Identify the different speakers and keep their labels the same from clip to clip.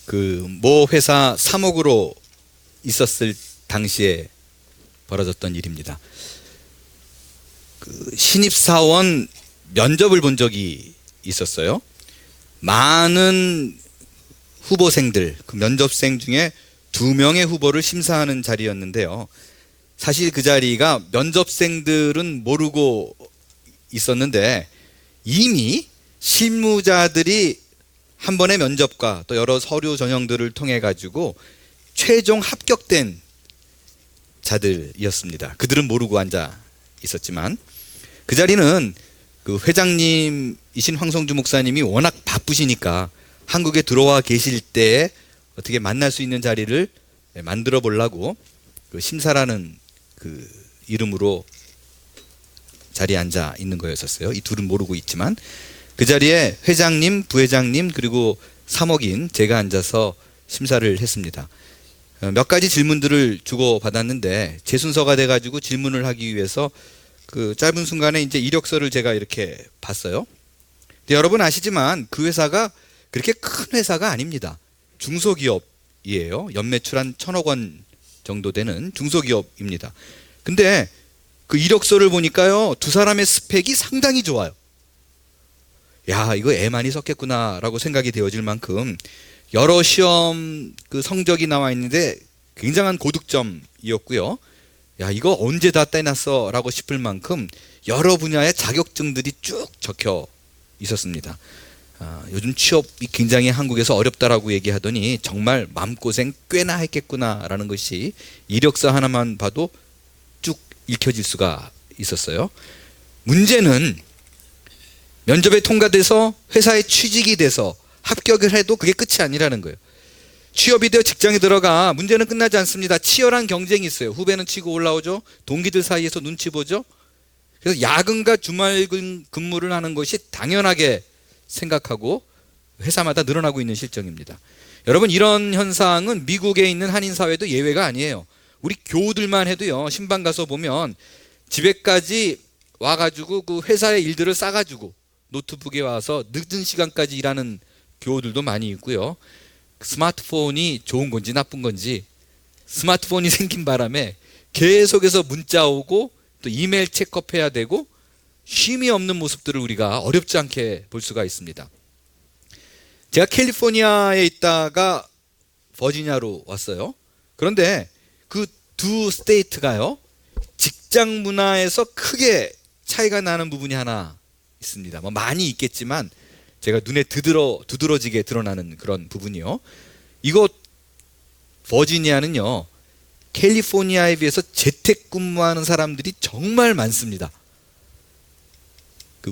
Speaker 1: 그 모 회사 사목으로 있었을 당시에 벌어졌던 일입니다. 그 신입사원 면접을 본 적이 있었어요. 많은 후보생들, 그 면접생 중에 2명의 후보를 심사하는 자리였는데요. 사실 그 자리가 면접생들은 모르고 있었는데 이미 실무자들이 한 번의 면접과 또 여러 서류 전형들을 통해 가지고 최종 합격된 자들이었습니다. 그들은 모르고 앉아 있었지만 그 자리는 그 회장님이신 황성주 목사님이 워낙 바쁘시니까 한국에 들어와 계실 때에 어떻게 만날 수 있는 자리를 만들어 보려고 그 심사라는 그 이름으로 자리에 앉아 있는 거였었어요. 이 둘은 모르고 있지만 그 자리에 회장님, 부회장님 그리고 사목인 제가 앉아서 심사를 했습니다. 몇 가지 질문들을 주고 받았는데 제 순서가 돼가지고 질문을 하기 위해서 그 짧은 순간에 이제 이력서를 제가 이렇게 봤어요. 근데 여러분 아시지만 그 회사가 그렇게 큰 회사가 아닙니다. 중소기업이에요. 연매출 한 1,000억 원 정도 되는 중소기업입니다. 근데 그 이력서를 보니까요, 두 사람의 스펙이 상당히 좋아요. 야, 이거 애 많이 썼겠구나라고 생각이 되어질 만큼 여러 시험 그 성적이 나와 있는데 굉장한 고득점이었고요. 야, 이거 언제 다 떼놨어? 라고 싶을 만큼 여러 분야의 자격증들이 쭉 적혀 있었습니다. 요즘 취업이 굉장히 한국에서 어렵다라고 얘기하더니 정말 마음고생 꽤나 했겠구나라는 것이 이력서 하나만 봐도 쭉 읽혀질 수가 있었어요. 문제는 면접에 통과돼서 회사에 취직이 돼서 합격을 해도 그게 끝이 아니라는 거예요. 취업이 되어 직장에 들어가 문제는 끝나지 않습니다. 치열한 경쟁이 있어요. 후배는 치고 올라오죠. 동기들 사이에서 눈치 보죠. 그래서 야근과 주말 근무를 하는 것이 당연하게 생각하고 회사마다 늘어나고 있는 실정입니다. 여러분, 이런 현상은 미국에 있는 한인사회도 예외가 아니에요. 우리 교우들만 해도요, 신방 가서 보면 집에까지 와가지고 그 회사의 일들을 싸가지고 노트북에 와서 늦은 시간까지 일하는 교우들도 많이 있고요. 스마트폰이 좋은 건지 나쁜 건지 스마트폰이 생긴 바람에 계속해서 문자 오고 또 이메일 체크업해야 되고 쉼이 없는 모습들을 우리가 어렵지 않게 볼 수가 있습니다. 제가 캘리포니아에 있다가 버지니아로 왔어요. 그런데 그 두 스테이트가요, 직장 문화에서 크게 차이가 나는 부분이 하나 있습니다. 뭐 많이 있겠지만 제가 눈에 두드러지게 드러나는 그런 부분이요. 이곳 버지니아는요, 캘리포니아에 비해서 재택근무하는 사람들이 정말 많습니다.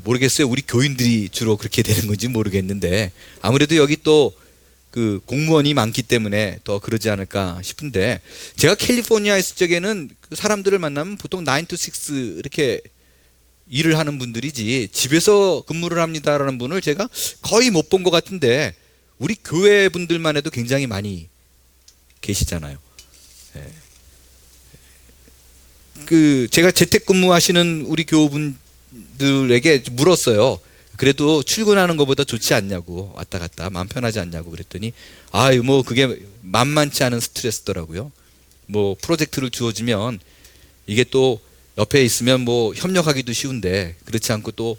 Speaker 1: 모르겠어요. 우리 교인들이 주로 그렇게 되는 건지 모르겠는데 아무래도 여기 또 그 공무원이 많기 때문에 더 그러지 않을까 싶은데, 제가 캘리포니아에 있을 적에는 그 사람들을 만나면 보통 9 to 6 이렇게 일을 하는 분들이지 집에서 근무를 합니다라는 분을 제가 거의 못 본 것 같은데 우리 교회 분들만 해도 굉장히 많이 계시잖아요. 그 제가 재택근무하시는 우리 교우분들에게 물었어요. 그래도 출근하는 것보다 좋지 않냐고, 왔다 갔다 마음 편하지 않냐고 그랬더니 아유, 뭐 그게 만만치 않은 스트레스더라고요. 뭐 프로젝트를 주어지면 이게 또 옆에 있으면 뭐 협력하기도 쉬운데 그렇지 않고 또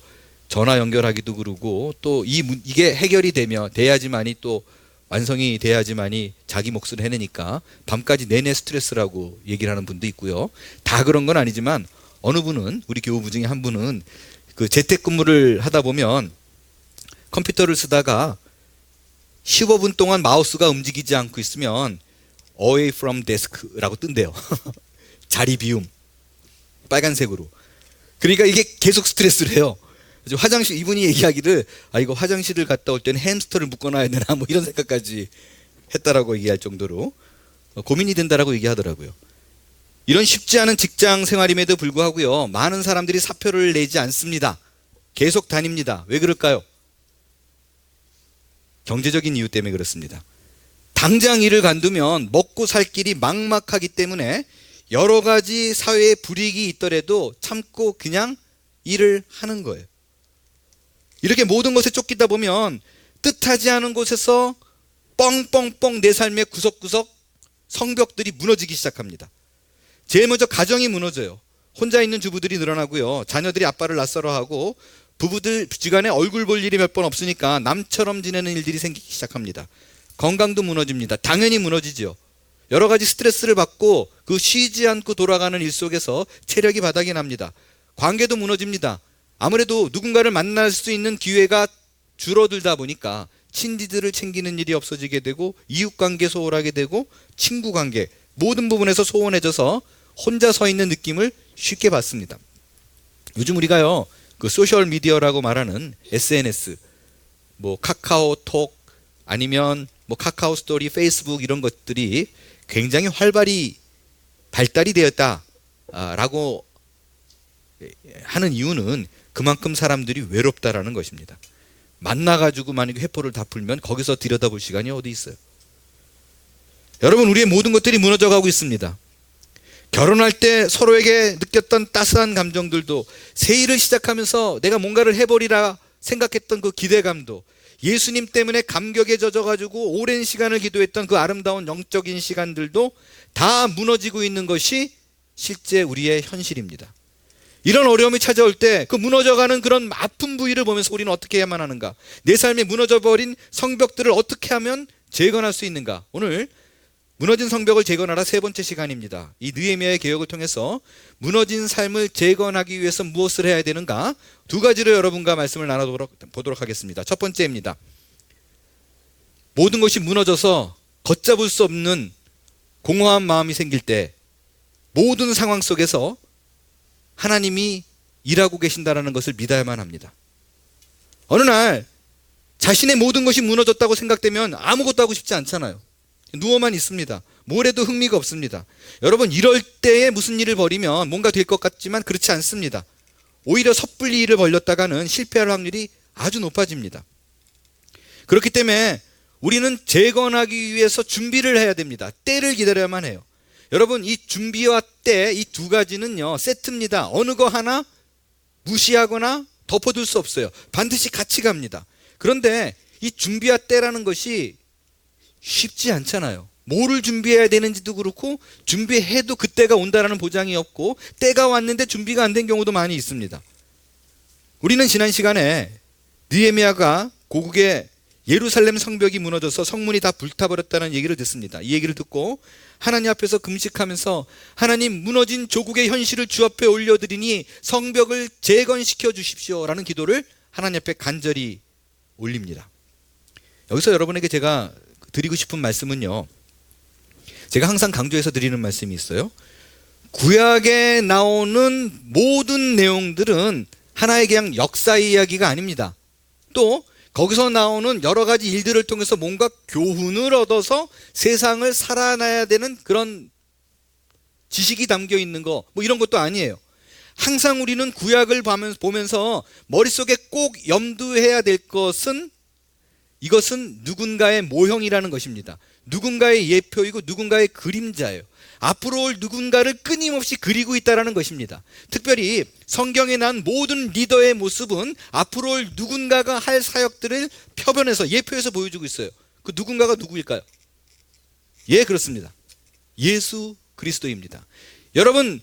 Speaker 1: 전화 연결하기도 그러고 또 이게 해결이 돼야지만이 또 완성이 돼야지만이 자기 몫을 해내니까 밤까지 내내 스트레스라고 얘기를 하는 분도 있고요. 다 그런 건 아니지만 어느 분은, 우리 교우분 중에 한 분은 그 재택근무를 하다 보면 컴퓨터를 쓰다가 15분 동안 마우스가 움직이지 않고 있으면 away from desk라고 뜬대요. 자리 비움, 빨간색으로. 그러니까 이게 계속 스트레스를 해요. 화장실, 이분이 얘기하기를 이거 화장실을 갔다 올 때는 햄스터를 묶어놔야 되나 뭐 이런 생각까지 했다라고 얘기할 정도로 고민이 된다라고 얘기하더라고요. 이런 쉽지 않은 직장 생활임에도 불구하고요, 많은 사람들이 사표를 내지 않습니다. 계속 다닙니다. 왜 그럴까요? 경제적인 이유 때문에 그렇습니다. 당장 일을 관두면 먹고 살 길이 막막하기 때문에 여러 가지 사회의 불이익이 있더라도 참고 그냥 일을 하는 거예요. 이렇게 모든 것에 쫓기다 보면 뜻하지 않은 곳에서 뻥뻥뻥 내 삶의 구석구석 성벽들이 무너지기 시작합니다. 제일 먼저 가정이 무너져요. 혼자 있는 주부들이 늘어나고요. 자녀들이 아빠를 낯설어하고 부부들 지간에 얼굴 볼 일이 몇 번 없으니까 남처럼 지내는 일들이 생기기 시작합니다. 건강도 무너집니다. 당연히 무너지죠. 여러 가지 스트레스를 받고 그 쉬지 않고 돌아가는 일 속에서 체력이 바닥이 납니다. 관계도 무너집니다. 아무래도 누군가를 만날 수 있는 기회가 줄어들다 보니까 친지들을 챙기는 일이 없어지게 되고 이웃관계 소홀하게 되고 친구관계 모든 부분에서 소원해져서 혼자 서 있는 느낌을 쉽게 받습니다. 요즘 우리가요 그 소셜미디어라고 말하는 SNS 뭐 카카오톡 아니면 뭐 카카오 스토리, 페이스북 이런 것들이 굉장히 활발히 발달이 되었다라고 하는 이유는 그만큼 사람들이 외롭다라는 것입니다. 만나가지고 만약에 회포를 다 풀면 거기서 들여다볼 시간이 어디 있어요? 여러분, 우리의 모든 것들이 무너져가고 있습니다. 결혼할 때 서로에게 느꼈던 따스한 감정들도, 새 일을 시작하면서 내가 뭔가를 해버리라 생각했던 그 기대감도, 예수님 때문에 감격에 젖어가지고 오랜 시간을 기도했던 그 아름다운 영적인 시간들도 다 무너지고 있는 것이 실제 우리의 현실입니다. 이런 어려움이 찾아올 때 그 무너져가는 그런 아픈 부위를 보면서 우리는 어떻게 해야만 하는가? 내 삶에 무너져버린 성벽들을 어떻게 하면 재건할 수 있는가? 오늘 무너진 성벽을 재건하라 세 번째 시간입니다. 이 느헤미야의 개혁을 통해서 무너진 삶을 재건하기 위해서 무엇을 해야 되는가? 두 가지로 여러분과 말씀을 나눠보도록 하겠습니다. 첫 번째입니다. 모든 것이 무너져서 걷잡을 수 없는 공허한 마음이 생길 때 모든 상황 속에서 하나님이 일하고 계신다는 것을 믿어야만 합니다. 어느 날 자신의 모든 것이 무너졌다고 생각되면 아무것도 하고 싶지 않잖아요. 누워만 있습니다. 뭘 해도 흥미가 없습니다. 여러분, 이럴 때에 무슨 일을 벌이면 뭔가 될 것 같지만 그렇지 않습니다. 오히려 섣불리 일을 벌렸다가는 실패할 확률이 아주 높아집니다. 그렇기 때문에 우리는 재건하기 위해서 준비를 해야 됩니다. 때를 기다려야만 해요. 여러분, 이 준비와 때, 이 두 가지는요 세트입니다. 어느 거 하나 무시하거나 덮어둘 수 없어요. 반드시 같이 갑니다. 그런데 이 준비와 때라는 것이 쉽지 않잖아요. 뭐를 준비해야 되는지도 그렇고, 준비해도 그때가 온다라는 보장이 없고, 때가 왔는데 준비가 안 된 경우도 많이 있습니다. 우리는 지난 시간에 느헤미야가 고국의 예루살렘 성벽이 무너져서 성문이 다 불타버렸다는 얘기를 듣습니다. 이 얘기를 듣고 하나님 앞에서 금식하면서, 하나님, 무너진 조국의 현실을 주 앞에 올려드리니 성벽을 재건시켜 주십시오 라는 기도를 하나님 앞에 간절히 올립니다. 여기서 여러분에게 제가 드리고 싶은 말씀은요, 제가 항상 강조해서 드리는 말씀이 있어요. 구약에 나오는 모든 내용들은 하나의 그냥 역사 이야기가 아닙니다. 또 거기서 나오는 여러 가지 일들을 통해서 뭔가 교훈을 얻어서 세상을 살아나야 되는 그런 지식이 담겨 있는 거, 뭐 이런 것도 아니에요. 항상 우리는 구약을 보면서 머릿속에 꼭 염두해야 될 것은, 이것은 누군가의 모형이라는 것입니다. 누군가의 예표이고 누군가의 그림자예요. 앞으로 올 누군가를 끊임없이 그리고 있다는 것입니다. 특별히 성경에 난 모든 리더의 모습은 앞으로 올 누군가가 할 사역들을 표변해서 예표해서 보여주고 있어요. 그 누군가가 누구일까요? 예, 그렇습니다. 예수 그리스도입니다. 여러분,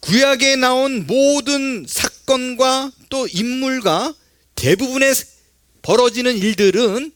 Speaker 1: 구약에 나온 모든 사건과 또 인물과 대부분의 벌어지는 일들은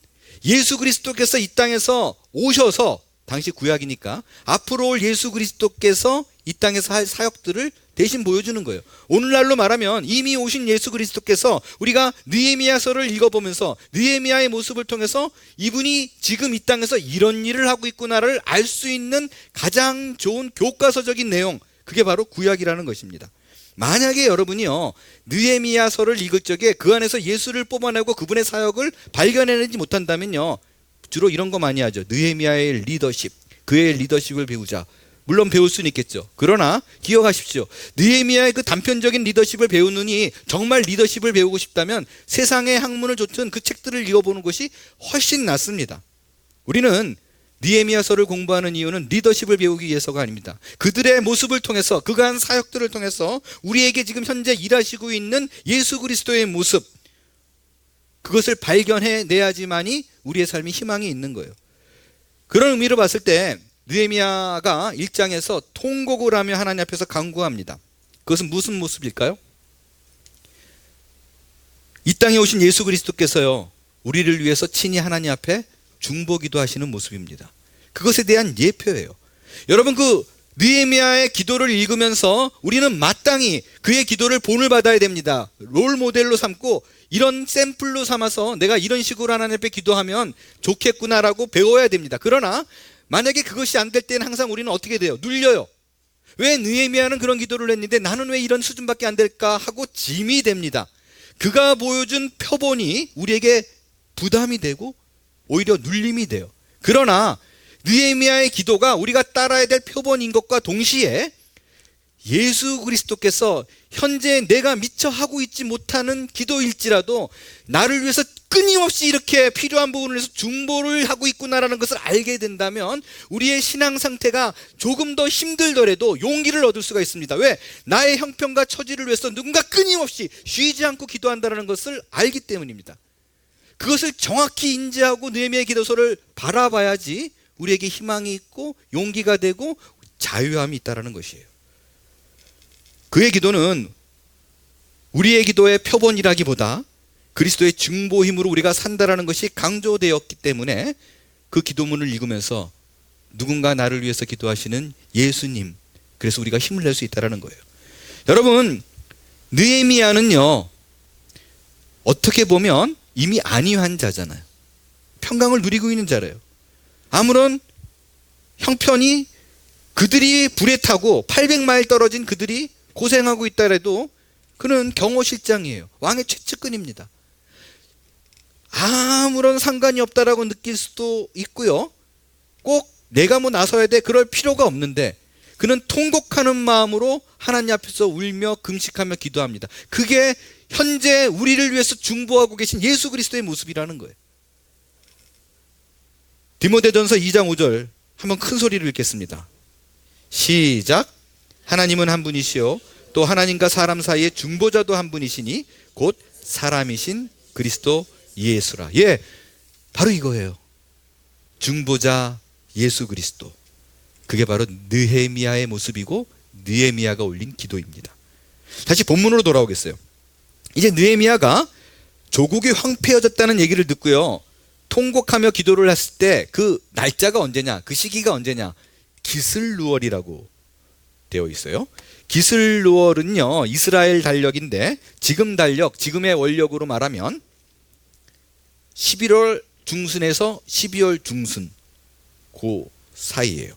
Speaker 1: 예수 그리스도께서 이 땅에서 오셔서, 당시 구약이니까 앞으로 올 예수 그리스도께서 이 땅에서 할 사역들을 대신 보여주는 거예요. 오늘날로 말하면 이미 오신 예수 그리스도께서 우리가 느헤미야서를 읽어보면서 느헤미야의 모습을 통해서 이분이 지금 이 땅에서 이런 일을 하고 있구나를 알 수 있는 가장 좋은 교과서적인 내용, 그게 바로 구약이라는 것입니다. 만약에 여러분이요 느헤미야서를 읽을 적에 그 안에서 예수를 뽑아내고 그분의 사역을 발견해내지 못한다면요, 주로 이런 거 많이 하죠. 느헤미야의 리더십, 그의 리더십을 배우자. 물론 배울 수는 있겠죠. 그러나 기억하십시오. 느헤미야의 그 단편적인 리더십을 배우느니 정말 리더십을 배우고 싶다면 세상의 학문을 좇은 그 책들을 읽어보는 것이 훨씬 낫습니다. 우리는 느헤미야서를 공부하는 이유는 리더십을 배우기 위해서가 아닙니다. 그들의 모습을 통해서, 그간 사역들을 통해서 우리에게 지금 현재 일하시고 있는 예수 그리스도의 모습, 그것을 발견해내야지만이 우리의 삶이 희망이 있는 거예요. 그런 의미로 봤을 때 느헤미야가 1장에서 통곡을 하며 하나님 앞에서 간구합니다. 그것은 무슨 모습일까요? 이 땅에 오신 예수 그리스도께서요, 우리를 위해서 친히 하나님 앞에 중보기도 하시는 모습입니다. 그것에 대한 예표예요. 여러분, 그 느헤미야의 기도를 읽으면서 우리는 마땅히 그의 기도를 본을 받아야 됩니다. 롤 모델로 삼고 이런 샘플로 삼아서 내가 이런 식으로 하나님 앞에 기도하면 좋겠구나라고 배워야 됩니다. 그러나 만약에 그것이 안 될 때는 항상 우리는 어떻게 돼요? 눌려요. 왜 느헤미야는 그런 기도를 했는데 나는 왜 이런 수준밖에 안 될까 하고 짐이 됩니다. 그가 보여준 표본이 우리에게 부담이 되고 오히려 눌림이 돼요. 그러나 느헤미야의 기도가 우리가 따라야 될 표본인 것과 동시에 예수 그리스도께서 현재 내가 미처 하고 있지 못하는 기도일지라도 나를 위해서 끊임없이 이렇게 필요한 부분을 위해서 중보를 하고 있구나라는 것을 알게 된다면 우리의 신앙 상태가 조금 더 힘들더라도 용기를 얻을 수가 있습니다. 왜? 나의 형편과 처지를 위해서 누군가 끊임없이 쉬지 않고 기도한다는 것을 알기 때문입니다. 그것을 정확히 인지하고 느헤미야의 기도서를 바라봐야지 우리에게 희망이 있고 용기가 되고 자유함이 있다는 것이에요. 그의 기도는 우리의 기도의 표본이라기보다 그리스도의 중보 힘으로 우리가 산다라는 것이 강조되었기 때문에 그 기도문을 읽으면서 누군가 나를 위해서 기도하시는 예수님, 그래서 우리가 힘을 낼 수 있다는 거예요. 여러분, 느헤미야는요, 어떻게 보면 이미 안위한 자잖아요. 평강을 누리고 있는 자래요. 아무런 형편이, 그들이 불에 타고 800마일 떨어진 그들이 고생하고 있다래도 그는 경호실장이에요. 왕의 최측근입니다. 아무런 상관이 없다라고 느낄 수도 있고요, 꼭 내가 뭐 나서야 돼 그럴 필요가 없는데 그는 통곡하는 마음으로 하나님 앞에서 울며 금식하며 기도합니다. 그게 현재 우리를 위해서 중보하고 계신 예수 그리스도의 모습이라는 거예요. 디모데전서 2장 5절 한번 큰 소리를 읽겠습니다. 시작. 하나님은 한 분이시요 또 하나님과 사람 사이의 중보자도 한 분이시니 곧 사람이신 그리스도 예수라. 예, 바로 이거예요. 중보자 예수 그리스도. 그게 바로 느헤미야의 모습이고 느헤미야가 올린 기도입니다. 다시 본문으로 돌아오겠어요. 이제 느헤미야가 조국이 황폐해졌다는 얘기를 듣고요, 통곡하며 기도를 했을 때 그 날짜가 언제냐, 그 시기가 언제냐, 기슬루월이라고 되어 있어요. 기슬루월은요, 이스라엘 달력인데 지금 달력, 지금의 원력으로 말하면 11월 중순에서 12월 중순 그 사이예요.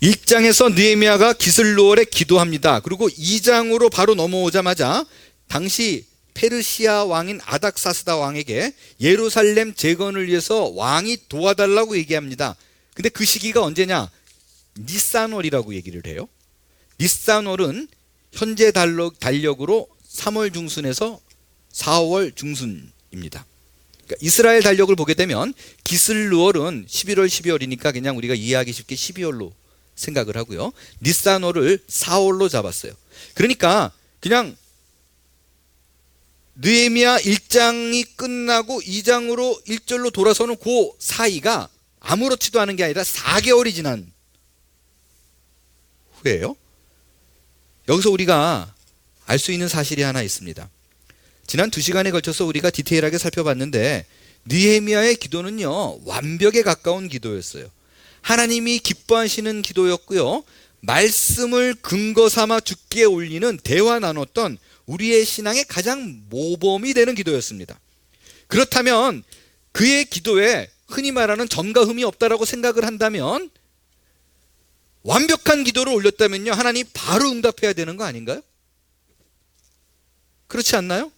Speaker 1: 1장에서 느헤미야가 기슬루월에 기도합니다. 그리고 2장으로 바로 넘어오자마자 당시 페르시아 왕인 아닥사스다 왕에게 예루살렘 재건을 위해서 왕이 도와달라고 얘기합니다. 근데 그 시기가 언제냐? 니산월이라고 얘기를 해요. 니산월은 현재 달력으로 3월 중순에서 4월 중순입니다. 그러니까 이스라엘 달력을 보게 되면 기슬루월은 11월 12월이니까 그냥 우리가 이해하기 쉽게 12월로 생각을 하고요, 니산월을 4월로 잡았어요. 그러니까 그냥 느헤미야 1장이 끝나고 2장으로 1절로 돌아서는 그 사이가 아무렇지도 않은 게 아니라 4개월이 지난 후에요. 여기서 우리가 알 수 있는 사실이 하나 있습니다. 지난 2시간에 걸쳐서 우리가 디테일하게 살펴봤는데 느헤미야의 기도는요, 완벽에 가까운 기도였어요. 하나님이 기뻐하시는 기도였고요, 말씀을 근거 삼아 주께 올리는 대화 나눴던 우리의 신앙의 가장 모범이 되는 기도였습니다. 그렇다면 그의 기도에 흔히 말하는 점과 흠이 없다라고 생각을 한다면, 완벽한 기도를 올렸다면요, 하나님 바로 응답해야 되는 거 아닌가요? 그렇지 않나요?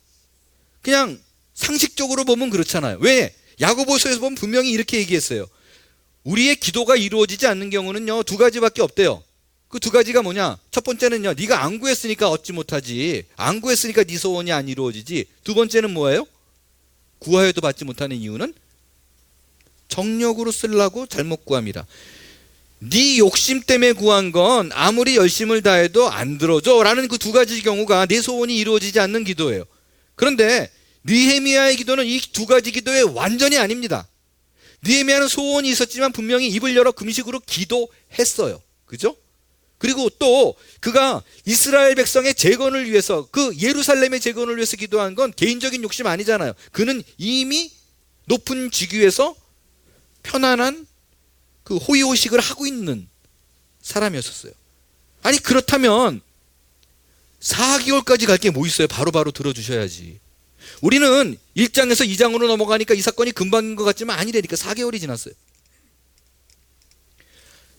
Speaker 1: 그냥 상식적으로 보면 그렇잖아요. 왜? 야고보서에서 보면 분명히 이렇게 얘기했어요. 우리의 기도가 이루어지지 않는 경우는요, 2가지밖에 없대요. 그 2가지가 뭐냐? 첫 번째는요, 네가 안 구했으니까 얻지 못하지, 안 구했으니까 네 소원이 안 이루어지지. 두 번째는 뭐예요? 구하여도 받지 못하는 이유는 정력으로 쓰려고 잘못 구함이라. 네 욕심 때문에 구한 건 아무리 열심을 다해도 안 들어줘 라는 그 2가지 경우가 내 소원이 이루어지지 않는 기도예요. 그런데 느헤미야의 기도는 이 2가지 기도의 완전히 아닙니다. 느헤미야는 소원이 있었지만 분명히 입을 열어 금식으로 기도했어요. 그죠? 그리고 또 그가 이스라엘 백성의 재건을 위해서, 그 예루살렘의 재건을 위해서 기도한 건 개인적인 욕심 아니잖아요. 그는 이미 높은 직위에서 편안한 그 호의호식을 하고 있는 사람이었어요. 아니 그렇다면 4개월까지 갈 게 뭐 있어요? 바로바로 들어주셔야지. 우리는 1장에서 2장으로 넘어가니까 이 사건이 금방인 것 같지만 아니라니까. 4개월이 지났어요.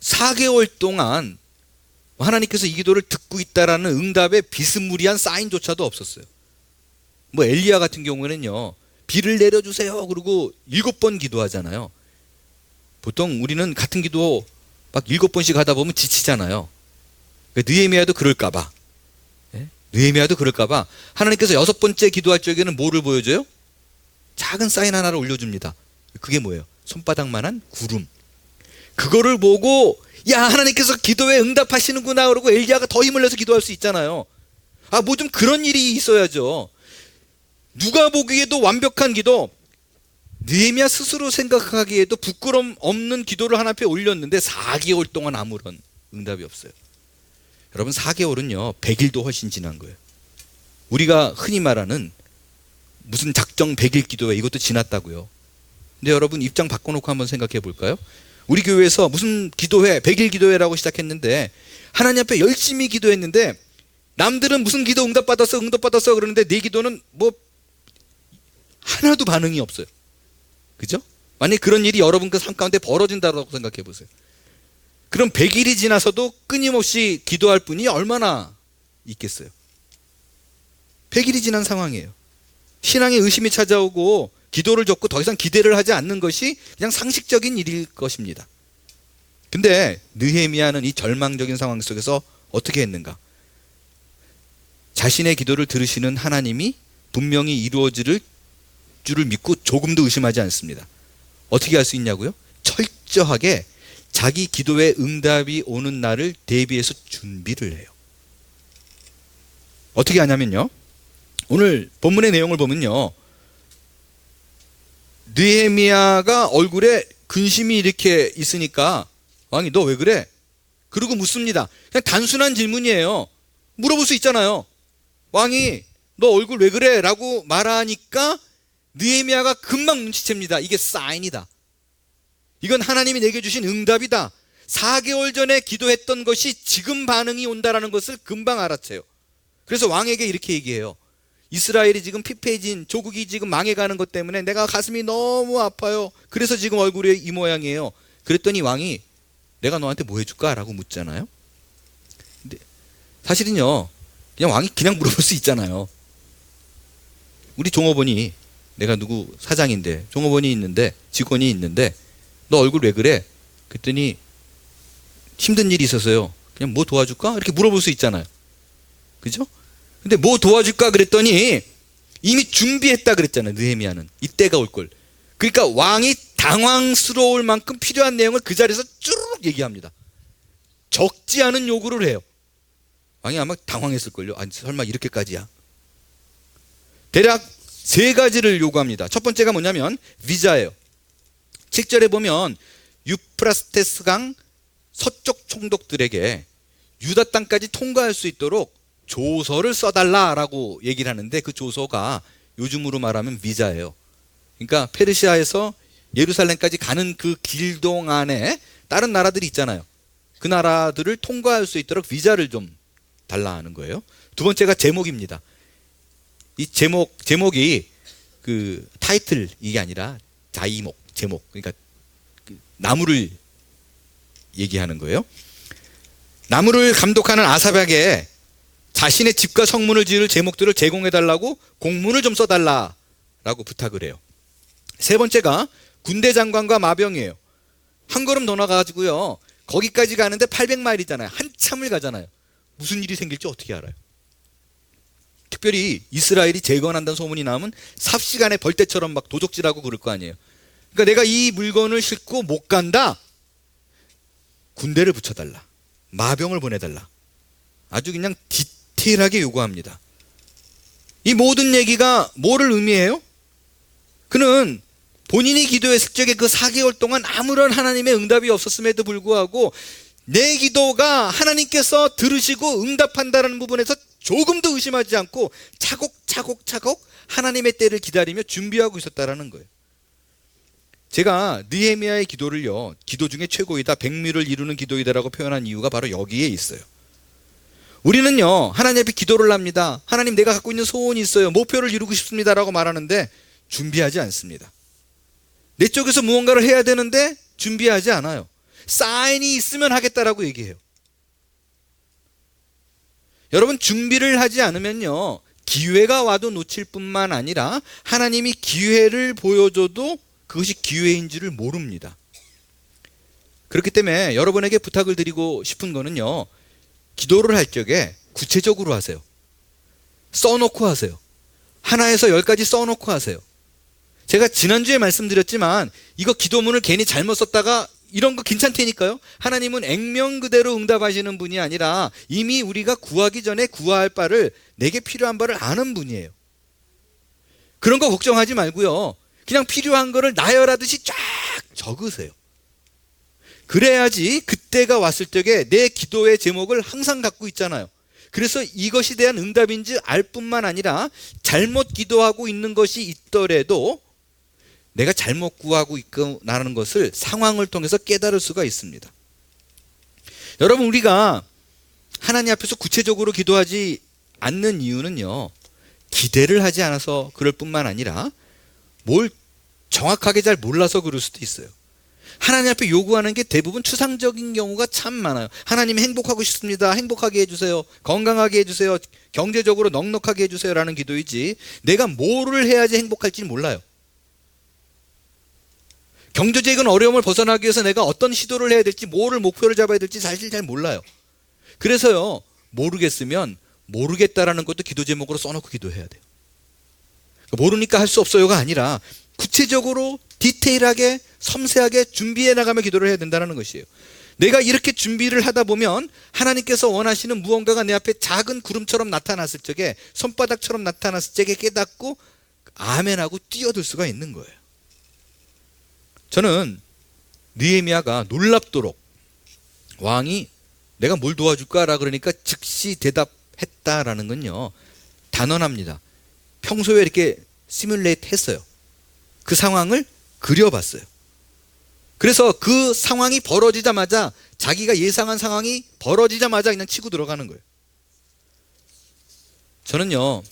Speaker 1: 4개월 동안 하나님께서 이 기도를 듣고 있다라는 응답의 비스무리한 사인조차도 없었어요. 뭐 엘리야 같은 경우에는요, 비를 내려주세요 그리고 7번 기도하잖아요. 보통 우리는 같은 기도 막 7번씩 하다 보면 지치잖아요. 느헤미야도 그럴까봐, 느헤미야도 그럴까봐 하나님께서 6번째 기도할 적에는 뭐를 보여줘요? 작은 사인 하나를 올려줍니다. 그게 뭐예요? 손바닥만한 구름. 그거를 보고 야, 하나님께서 기도에 응답하시는구나 그러고 엘리야가 더 힘을 내서 기도할 수 있잖아요. 뭐 좀 그런 일이 있어야죠. 누가 보기에도 완벽한 기도, 느헤미야 스스로 생각하기에도 부끄럼 없는 기도를 하나님 앞에 올렸는데 4개월 동안 아무런 응답이 없어요. 여러분, 4개월은요 100일도 훨씬 지난 거예요. 우리가 흔히 말하는 무슨 작정 100일 기도회, 이것도 지났다고요. 근데 여러분, 입장 바꿔놓고 한번 생각해 볼까요? 우리 교회에서 무슨 기도회, 100일 기도회라고 시작했는데 하나님 앞에 열심히 기도했는데 남들은 무슨 기도 응답받았어 그러는데 내 기도는 뭐 하나도 반응이 없어요. 그죠? 만약 그런 일이 여러분 그 삶 가운데 벌어진다고 생각해 보세요. 그럼 100일이 지나서도 끊임없이 기도할 분이 얼마나 있겠어요? 100일이 지난 상황이에요. 신앙에 의심이 찾아오고 기도를 접고 더 이상 기대를 하지 않는 것이 그냥 상식적인 일일 것입니다. 근데 느헤미야는 이 절망적인 상황 속에서 어떻게 했는가? 자신의 기도를 들으시는 하나님이 분명히 이루어질 줄을 믿고 조금도 의심하지 않습니다. 어떻게 할 수 있냐고요? 철저하게 자기 기도의 응답이 오는 날을 대비해서 준비를 해요. 어떻게 하냐면요, 오늘 본문의 내용을 보면요, 느헤미야가 얼굴에 근심이 이렇게 있으니까 왕이 너 왜 그래? 그러고 묻습니다. 그냥 단순한 질문이에요. 물어볼 수 있잖아요. 왕이 너 얼굴 왜 그래? 라고 말하니까 느헤미야가 금방 눈치챕니다. 이게 사인이다. 이건 하나님이 내게 주신 응답이다. 4개월 전에 기도했던 것이 지금 반응이 온다라는 것을 금방 알아채요. 그래서 왕에게 이렇게 얘기해요. 이스라엘이 지금 피폐해진, 조국이 지금 망해가는 것 때문에 내가 가슴이 너무 아파요. 그래서 지금 얼굴이 이 모양이에요. 그랬더니 왕이 내가 너한테 뭐 해줄까? 라고 묻잖아요. 근데 사실은요, 그냥 왕이 그냥 물어볼 수 있잖아요. 우리 종업원이, 내가 누구 사장인데 종업원이 있는데, 직원이 있는데 너 얼굴 왜 그래? 그랬더니 힘든 일이 있어서요. 그냥 뭐 도와줄까? 이렇게 물어볼 수 있잖아요. 그죠? 근데 뭐 도와줄까 그랬더니 이미 준비했다 그랬잖아요. 느헤미야는 이때가 올 걸. 그러니까 왕이 당황스러울 만큼 필요한 내용을 그 자리에서 쭈르륵 얘기합니다. 적지 않은 요구를 해요. 왕이 아마 당황했을걸요. 아니 설마 이렇게까지야? 대략 3가지를 요구합니다. 첫 번째가 뭐냐면 비자예요. 7절에 보면 유프라테스 강 서쪽 총독들에게 유다 땅까지 통과할 수 있도록 조서를 써달라라고 얘기를 하는데, 그 조서가 요즘으로 말하면 비자예요. 그러니까 페르시아에서 예루살렘까지 가는 그 길 동안에 다른 나라들이 있잖아요. 그 나라들을 통과할 수 있도록 비자를 좀 달라 하는 거예요. 두 번째가 제목입니다. 이 제목이 그 타이틀, 이게 아니라 자이목, 제목. 그러니까 그 나무를 얘기하는 거예요. 나무를 감독하는 아삽에게 자신의 집과 성문을 지을 제목들을 제공해달라고 공문을 좀 써달라라고 부탁을 해요. 세 번째가 군대 장관과 마병이에요. 한 걸음 더 나가가지고요, 거기까지 가는데 800마일이잖아요. 한참을 가잖아요. 무슨 일이 생길지 어떻게 알아요? 특별히 이스라엘이 재건한다는 소문이 나면 삽시간에 벌떼처럼 막 도적질하고 그럴 거 아니에요. 그러니까 내가 이 물건을 싣고 못 간다? 군대를 붙여달라. 마병을 보내달라. 아주 그냥 디테일하게 요구합니다. 이 모든 얘기가 뭐를 의미해요? 그는 본인이 기도했을 적에 그 4개월 동안 아무런 하나님의 응답이 없었음에도 불구하고 내 기도가 하나님께서 들으시고 응답한다는 부분에서 조금도 의심하지 않고 차곡차곡 하나님의 때를 기다리며 준비하고 있었다라는 거예요. 제가 느헤미야의 기도를요, 기도 중에 최고이다, 백미를 이루는 기도이다라고 표현한 이유가 바로 여기에 있어요. 우리는요, 하나님 앞에 기도를 합니다. 하나님, 내가 갖고 있는 소원이 있어요, 목표를 이루고 싶습니다라고 말하는데 준비하지 않습니다. 내 쪽에서 무언가를 해야 되는데 준비하지 않아요. 사인이 있으면 하겠다라고 얘기해요. 여러분, 준비를 하지 않으면요, 기회가 와도 놓칠 뿐만 아니라 하나님이 기회를 보여줘도 그것이 기회인 줄을 모릅니다. 그렇기 때문에 여러분에게 부탁을 드리고 싶은 거는요, 기도를 할 적에 구체적으로 하세요. 써놓고 하세요. 하나에서 10가지 써놓고 하세요. 제가 지난주에 말씀드렸지만 이거 기도문을 괜히 잘못 썼다가 이런 거 괜찮다니까요. 하나님은 액면 그대로 응답하시는 분이 아니라 이미 우리가 구하기 전에 구할 바를, 내게 필요한 바를 아는 분이에요. 그런 거 걱정하지 말고요, 그냥 필요한 거를 나열하듯이 쫙 적으세요. 그래야지 그때가 왔을 적에 내 기도의 제목을 항상 갖고 있잖아요. 그래서 이것이 대한 응답인지 알 뿐만 아니라 잘못 기도하고 있는 것이 있더라도 내가 잘못 구하고 있구나라는 것을 상황을 통해서 깨달을 수가 있습니다. 여러분, 우리가 하나님 앞에서 구체적으로 기도하지 않는 이유는요, 기대를 하지 않아서 그럴 뿐만 아니라 뭘 정확하게 잘 몰라서 그럴 수도 있어요. 하나님 앞에 요구하는 게 대부분 추상적인 경우가 참 많아요. 하나님, 행복하고 싶습니다, 행복하게 해주세요, 건강하게 해주세요, 경제적으로 넉넉하게 해주세요 라는 기도이지, 내가 뭐를 해야지 행복할지 몰라요. 경제적인 어려움을 벗어나기 위해서 내가 어떤 시도를 해야 될지, 뭐를 목표를 잡아야 될지 사실 잘 몰라요. 그래서요, 모르겠으면 모르겠다라는 것도 기도 제목으로 써놓고 기도해야 돼요. 모르니까 할 수 없어요가 아니라 구체적으로 디테일하게 섬세하게 준비해 나가며 기도를 해야 된다는 것이에요. 내가 이렇게 준비를 하다 보면 하나님께서 원하시는 무언가가 내 앞에 작은 구름처럼 나타났을 적에, 손바닥처럼 나타났을 적에 깨닫고 아멘하고 뛰어들 수가 있는 거예요. 저는 느헤미야가 놀랍도록 왕이 내가 뭘 도와줄까라 그러니까 즉시 대답했다라는 건요, 단언합니다. 평소에 이렇게 시뮬레이트 했어요. 그 상황을 그려봤어요. 그래서 그 상황이 벌어지자마자, 자기가 예상한 상황이 벌어지자마자 그냥 치고 들어가는 거예요. 저는요,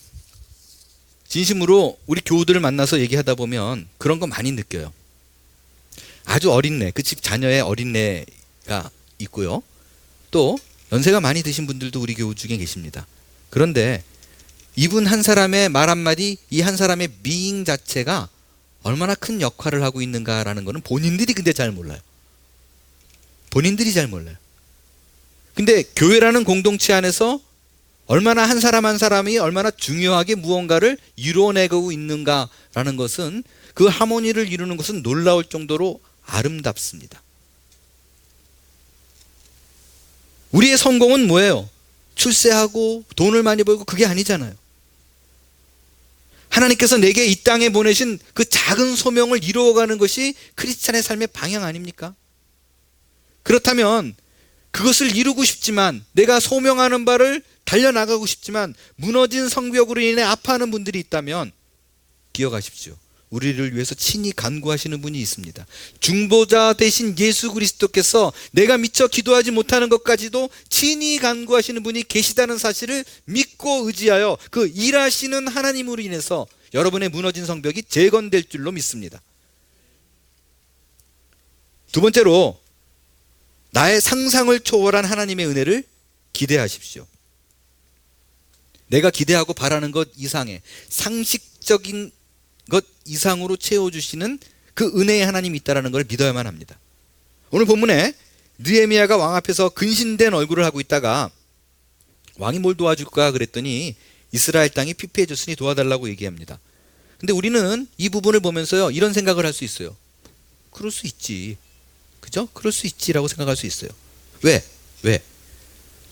Speaker 1: 진심으로 우리 교우들을 만나서 얘기하다 보면 그런 거 많이 느껴요. 아주 어린애, 그 집 자녀의 어린애가 있고요, 또 연세가 많이 드신 분들도 우리 교우 중에 계십니다. 그런데 이분 한 사람의 말 한마디, 이 한 사람의 미잉 자체가 얼마나 큰 역할을 하고 있는가라는 것은 본인들이 근데 잘 몰라요. 본인들이 잘 몰라요. 근데 교회라는 공동체 안에서 얼마나 한 사람 한 사람이 얼마나 중요하게 무언가를 이루어내고 있는가라는 것은, 그 하모니를 이루는 것은 놀라울 정도로 아름답습니다. 우리의 성공은 뭐예요? 출세하고 돈을 많이 벌고 그게 아니잖아요. 하나님께서 내게 이 땅에 보내신 그 작은 소명을 이루어가는 것이 크리스찬의 삶의 방향 아닙니까? 그렇다면 그것을 이루고 싶지만, 내가 소명하는 바를 달려나가고 싶지만 무너진 성벽으로 인해 아파하는 분들이 있다면 기억하십시오. 우리를 위해서 친히 간구하시는 분이 있습니다. 중보자 되신 예수 그리스도께서 내가 미처 기도하지 못하는 것까지도 친히 간구하시는 분이 계시다는 사실을 믿고 의지하여 그 일하시는 하나님으로 인해서 여러분의 무너진 성벽이 재건될 줄로 믿습니다. 두 번째로, 나의 상상을 초월한 하나님의 은혜를 기대하십시오. 내가 기대하고 바라는 것 이상의 상식적인 것 이상으로 채워주시는 그 은혜의 하나님이 있다는 걸 믿어야만 합니다. 오늘 본문에 느헤미야가 왕 앞에서 근신된 얼굴을 하고 있다가 왕이 뭘 도와줄까 그랬더니 이스라엘 땅이 피폐해졌으니 도와달라고 얘기합니다. 근데 우리는 이 부분을 보면서요, 이런 생각을 할 수 있어요. 그럴 수 있지, 그죠? 그럴 수 있지라고 생각할 수 있어요. 왜?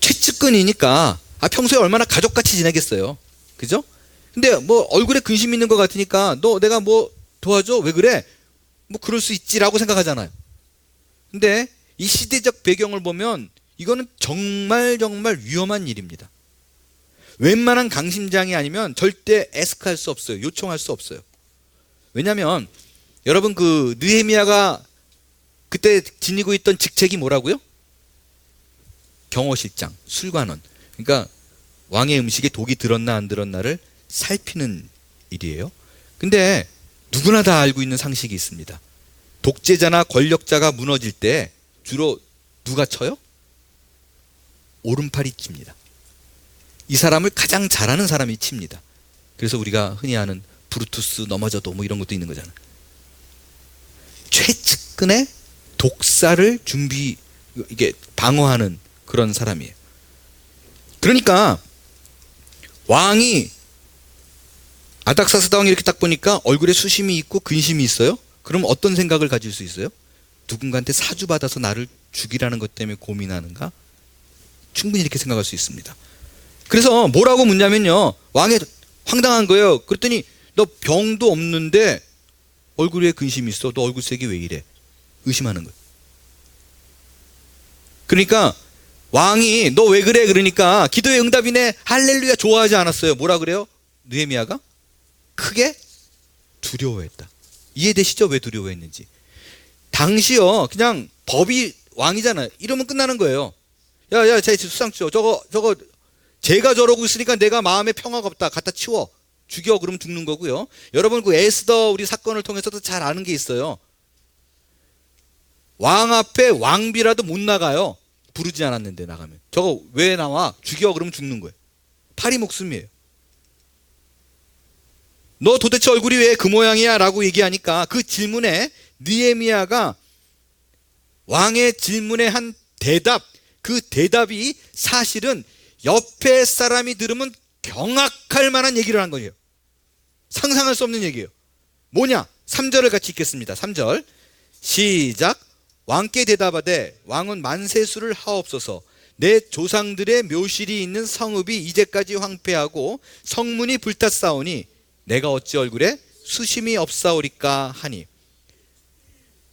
Speaker 1: 최측근이니까 평소에 얼마나 가족같이 지내겠어요, 그죠? 근데 뭐 얼굴에 근심 있는 것 같으니까 너 내가 뭐 도와줘? 왜 그래? 뭐 그럴 수 있지라고 생각하잖아요. 근데 이 시대적 배경을 보면 이거는 정말 위험한 일입니다. 웬만한 강심장이 아니면 절대 에스크할 수 없어요. 요청할 수 없어요. 왜냐하면 여러분 그 느헤미야가 그때 지니고 있던 직책이 뭐라고요? 경호실장, 술관원. 그러니까 왕의 음식에 독이 들었나 안 들었나를 살피는 일이에요. 근데 누구나 다 알고 있는 상식이 있습니다. 독재자나 권력자가 무너질 때 주로 누가 쳐요? 오른팔이 칩니다. 이 사람을 가장 잘하는 사람이 칩니다. 그래서 우리가 흔히 아는 브루투스 넘어져도 뭐 이런 것도 있는 거잖아요. 최측근의 독사를 이게 방어하는 그런 사람이에요. 그러니까 왕이 아닥사스다 왕이 이렇게 딱 보니까 얼굴에 수심이 있고 근심이 있어요. 그럼 어떤 생각을 가질 수 있어요? 누군가한테 사주받아서 나를 죽이라는 것 때문에 고민하는가? 충분히 이렇게 생각할 수 있습니다. 그래서 뭐라고 묻냐면요, 왕이 황당한 거예요. 그랬더니 너 병도 없는데 얼굴에 근심이 있어. 너 얼굴색이 왜 이래? 의심하는 거예요. 그러니까 왕이 너 왜 그래? 그러니까 기도의 응답이네, 할렐루야, 좋아하지 않았어요. 뭐라 그래요? 느헤미야가 크게 두려워했다. 이해되시죠? 왜 두려워했는지. 당시요, 그냥 법이 왕이잖아요. 이러면 끝나는 거예요. 야, 제 수상주 저거 제가 저러고 있으니까 내가 마음에 평화가 없다. 갖다 치워. 죽여. 그러면 죽는 거고요. 여러분 그 에스더 우리 사건을 통해서도 잘 아는 게 있어요. 왕 앞에 왕비라도 못 나가요. 부르지 않았는데 나가면. 저거 왜 나와? 죽여. 그러면 죽는 거예요. 파리 목숨이에요. 너 도대체 얼굴이 왜 그 모양이야? 라고 얘기하니까 그 질문에 느헤미야가 왕의 질문에 한 대답, 그 대답이 사실은 옆에 사람이 들으면 경악할 만한 얘기를 한 거예요. 상상할 수 없는 얘기예요. 뭐냐? 3절을 같이 읽겠습니다. 3절 시작. 왕께 대답하되 왕은 만세수를 하옵소서. 내 조상들의 묘실이 있는 성읍이 이제까지 황폐하고 성문이 불탔사오니 내가 어찌 얼굴에 수심이 없사오리까 하니.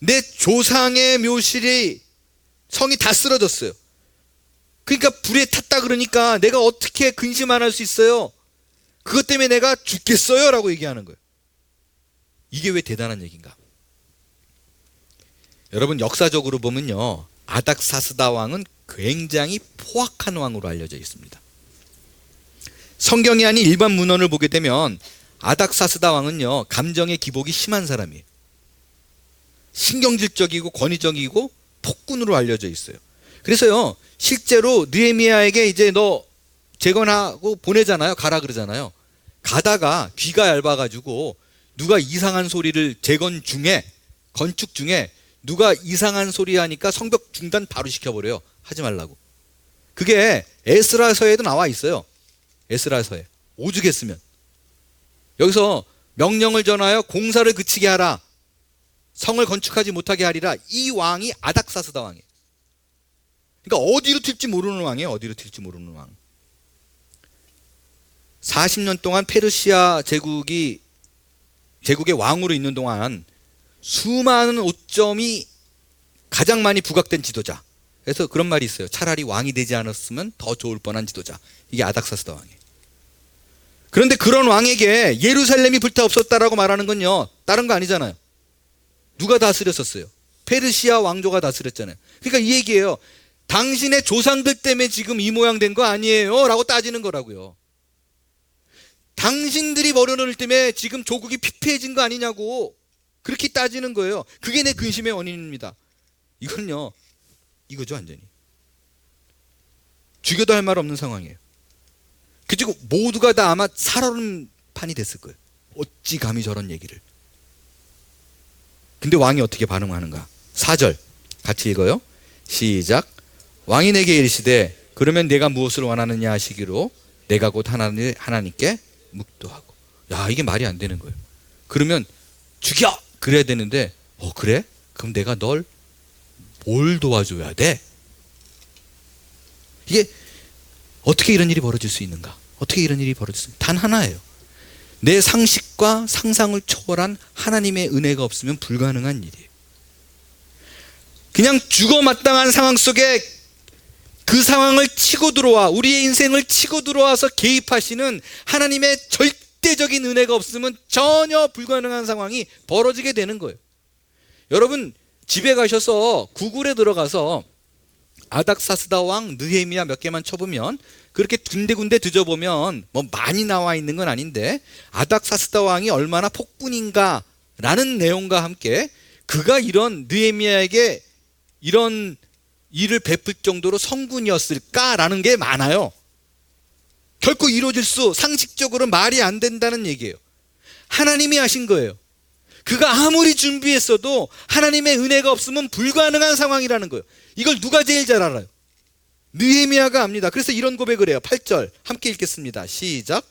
Speaker 1: 내 조상의 묘실이 성이 다 쓰러졌어요. 그러니까 불에 탔다 그러니까 내가 어떻게 근심 안 할 수 있어요? 그것 때문에 내가 죽겠어요? 라고 얘기하는 거예요. 이게 왜 대단한 얘기인가? 여러분 역사적으로 보면요, 아닥사스다 왕은 굉장히 포악한 왕으로 알려져 있습니다. 성경이 아닌 일반 문헌을 보게 되면 아닥사스다 왕은요, 감정의 기복이 심한 사람이에요. 신경질적이고 권위적이고 폭군으로 알려져 있어요. 그래서요, 실제로 느헤미야에게 이제 너 재건하고 보내잖아요. 가라 그러잖아요. 가다가 귀가 얇아가지고 누가 이상한 소리를 재건 중에, 건축 중에 누가 이상한 소리 하니까 성벽 중단 바로 시켜버려요. 하지 말라고. 그게 에스라서에도 나와 있어요. 에스라서에 오죽했으면. 여기서 명령을 전하여 공사를 그치게 하라, 성을 건축하지 못하게 하리라. 이 왕이 아닥사스다 왕이에요. 그러니까 어디로 튈지 모르는 왕이에요. 어디로 튈지 모르는 왕. 40년 동안 페르시아 제국의 왕으로 있는 동안 수많은 오점이 가장 많이 부각된 지도자. 그래서 그런 말이 있어요. 차라리 왕이 되지 않았으면 더 좋을 뻔한 지도자. 이게 아닥사스다 왕이에요. 그런데 그런 왕에게 예루살렘이 불타 없었다라고 말하는 건요, 다른 거 아니잖아요. 누가 다스렸었어요? 페르시아 왕조가 다스렸잖아요. 그러니까 이 얘기예요. 당신의 조상들 때문에 지금 이 모양 된 거 아니에요? 라고 따지는 거라고요. 당신들이 버려놓을 때문에 지금 조국이 피폐해진 거 아니냐고 그렇게 따지는 거예요. 그게 내 근심의 원인입니다. 이건요, 이거죠 완전히. 죽여도 할 말 없는 상황이에요. 그리고 모두가 다 아마 살얼음 판이 됐을 거예요. 어찌 감히 저런 얘기를. 근데 왕이 어떻게 반응하는가? 4절 같이 읽어요. 시작. 왕이 내게 이르시되 그러면 내가 무엇을 원하느냐 하시기로 내가 곧 하나님께 묵도하고. 야, 이게 말이 안 되는 거예요. 그러면 죽여! 그래야 되는데 그래? 그럼 내가 널 뭘 도와줘야 돼? 이게 어떻게 이런 일이 벌어질 수 있는가? 어떻게 이런 일이 벌어질 수 있는가? 단 하나예요. 내 상식과 상상을 초월한 하나님의 은혜가 없으면 불가능한 일이에요. 그냥 죽어마땅한 상황 속에 그 상황을 치고 들어와, 우리의 인생을 치고 들어와서 개입하시는 하나님의 절대적인 은혜가 없으면 전혀 불가능한 상황이 벌어지게 되는 거예요. 여러분, 집에 가셔서 구글에 들어가서 아닥사스다 왕 느헤미야 몇 개만 쳐보면, 그렇게 군데군데 뒤져보면 뭐 많이 나와 있는 건 아닌데, 아닥사스다 왕이 얼마나 폭군인가 라는 내용과 함께 그가 이런 느헤미야에게 이런 일을 베풀 정도로 성군이었을까라는 게 많아요. 결코 이루어질 수, 상식적으로 말이 안 된다는 얘기예요. 하나님이 하신 거예요. 그가 아무리 준비했어도 하나님의 은혜가 없으면 불가능한 상황이라는 거예요. 이걸 누가 제일 잘 알아요? 느헤미야가 압니다. 그래서 이런 고백을 해요. 8절 함께 읽겠습니다. 시작.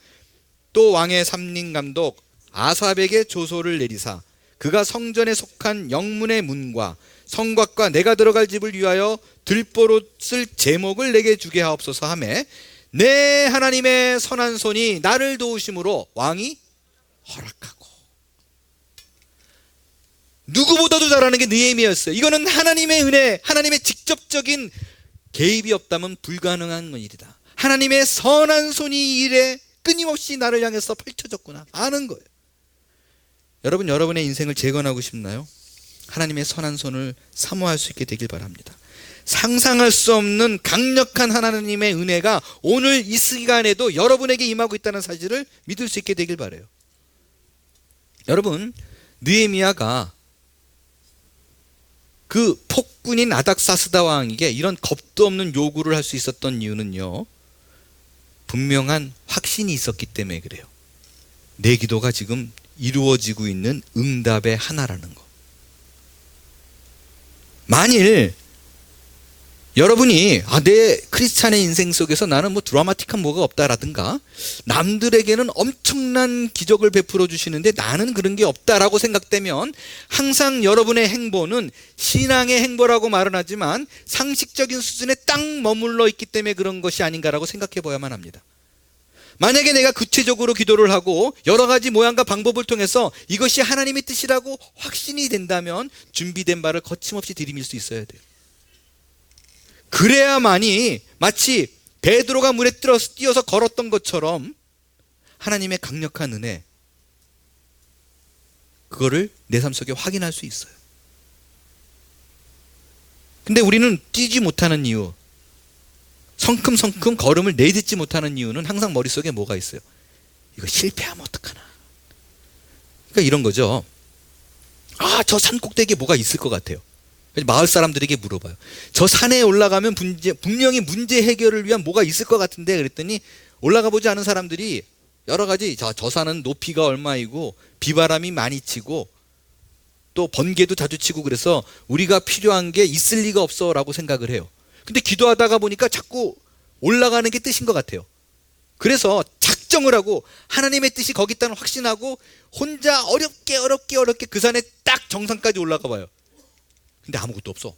Speaker 1: 또 왕의 삼림 감독 아삽에게 조소를 내리사 그가 성전에 속한 영문의 문과 성곽과 내가 들어갈 집을 위하여 들보로 쓸 제목을 내게 주게 하옵소서 하매 내 하나님의 선한 손이 나를 도우심으로 왕이 허락하고. 누구보다도 잘하는 게 느헤미야였어요. 이거는 하나님의 은혜, 하나님의 직접적인 개입이 없다면 불가능한 일이다. 하나님의 선한 손이 일에 끊임없이 나를 향해서 펼쳐졌구나 아는 거예요. 여러분, 여러분의 인생을 재건하고 싶나요? 하나님의 선한 손을 사모할 수 있게 되길 바랍니다. 상상할 수 없는 강력한 하나님의 은혜가 오늘 이 시간에도 여러분에게 임하고 있다는 사실을 믿을 수 있게 되길 바라요. 여러분, 느헤미야가 그 폭군인 아닥사스다 왕에게 이런 겁도 없는 요구를 할 수 있었던 이유는요, 분명한 확신이 있었기 때문에 그래요. 내 기도가 지금 이루어지고 있는 응답의 하나라는 거. 만일 여러분이 내 크리스찬의 인생 속에서 나는 뭐 드라마틱한 뭐가 없다라든가 남들에게는 엄청난 기적을 베풀어 주시는데 나는 그런 게 없다라고 생각되면 항상 여러분의 행보는 신앙의 행보라고 말은 하지만 상식적인 수준에 딱 머물러 있기 때문에 그런 것이 아닌가라고 생각해 봐야만 합니다. 만약에 내가 구체적으로 기도를 하고 여러 가지 모양과 방법을 통해서 이것이 하나님의 뜻이라고 확신이 된다면 준비된 바를 거침없이 들이밀 수 있어야 돼요. 그래야만이 마치 베드로가 물에 뛰어서 걸었던 것처럼 하나님의 강력한 은혜, 그거를 내 삶 속에 확인할 수 있어요. 근데 우리는 뛰지 못하는 이유, 성큼성큼 걸음을 내딛지 못하는 이유는 항상 머릿속에 뭐가 있어요? 이거 실패하면 어떡하나. 그러니까 이런 거죠. 저 산 꼭대기에 뭐가 있을 것 같아요. 마을 사람들에게 물어봐요. 저 산에 올라가면 분명히 문제 해결을 위한 뭐가 있을 것 같은데, 그랬더니 올라가 보지 않은 사람들이 여러 가지, 저 산은 높이가 얼마이고 비바람이 많이 치고 또 번개도 자주 치고 그래서 우리가 필요한 게 있을 리가 없어 라고 생각을 해요. 근데 기도하다가 보니까 자꾸 올라가는 게 뜻인 것 같아요. 그래서 작정을 하고 하나님의 뜻이 거기 있다는 확신하고 혼자 어렵게 그 산에 딱 정상까지 올라가 봐요. 근데 아무것도 없어.